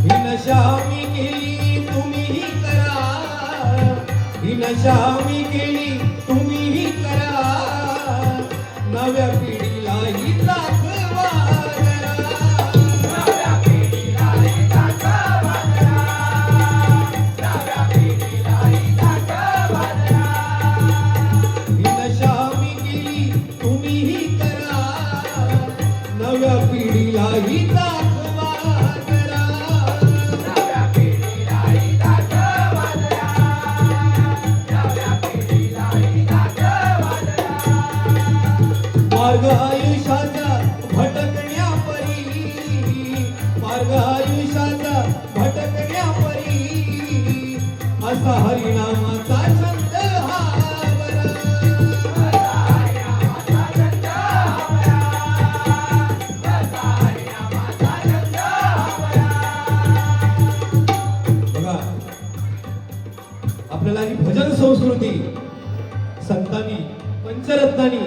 ही नशा मी केली तुम्हीही करा, ही नशा मी केली तुम्हीही करा, नव्या पिढीलाही दाखवा जरा, नव्या पिढीलाही दाखवा जरा, नव्या पिढीलाही दाखवा जरा. ही नशा मी केली तुम्हीही करा, नव्या पिढीलाही दाखवा जरा, नव्या पिढीलाही दाखवा जरा, नव्या पिढीलाही दाखवा जरा. मार्ग आयुष्याचा भटकण्यापरी, मार्ग आयुष्याचा भटकण्यापरी, असा हरिनामाचा छंद हा बरा, असा हरिनामाचा छंद हा बरा, असा हरिनामाचा छंद हा बरा. बघा आपल्याला ही भजन संस्कृती संतांनी पंचरत्नांनी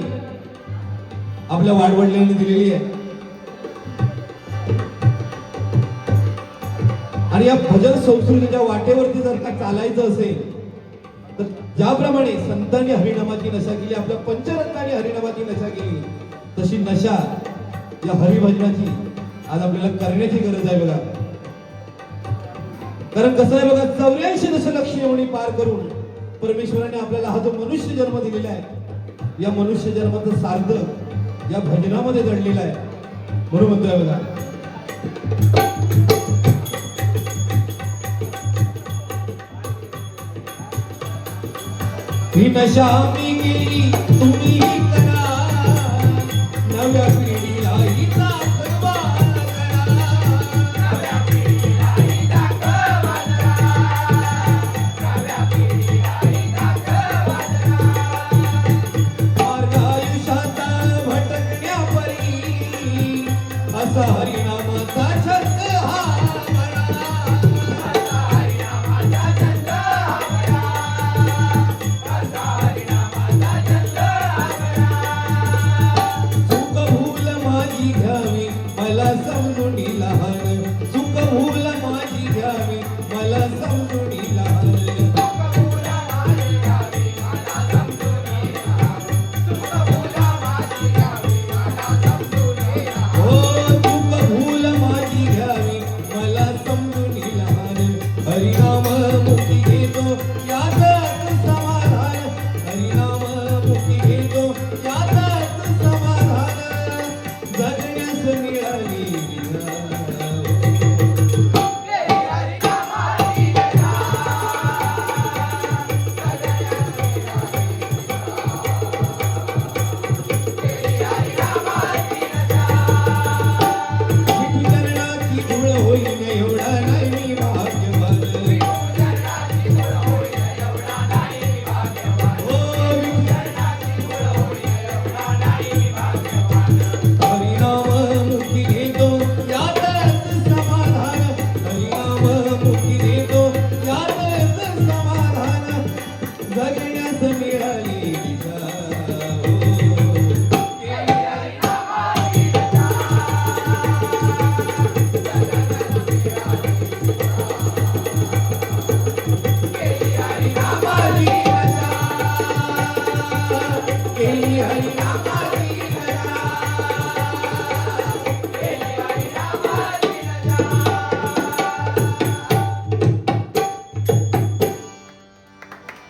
आपल्या वाडवडिलांनी दिलेली आहे. आणि या भजन संस्कृतीच्या वाटेवरती जर का चालायचं असेल तर ज्याप्रमाणे संतांनी हरिनामाची नशा केली, आपल्या पंचरत्नांनी हरिनामाची नशा केली, तशी नशा या हरिभजनाची आज आपल्याला करण्याची गरज आहे. बघा कारण कसं आहे बघा, 84 दशलक्ष योनी पार करून परमेश्वराने आपल्याला हा जो मनुष्य जन्म दिलेला आहे, या मनुष्य जन्माचं सार्थक या भजनामध्ये दडलेलं आहे. म्हणून म्हणतोय बघा, ही नशा मी केली तुम्ही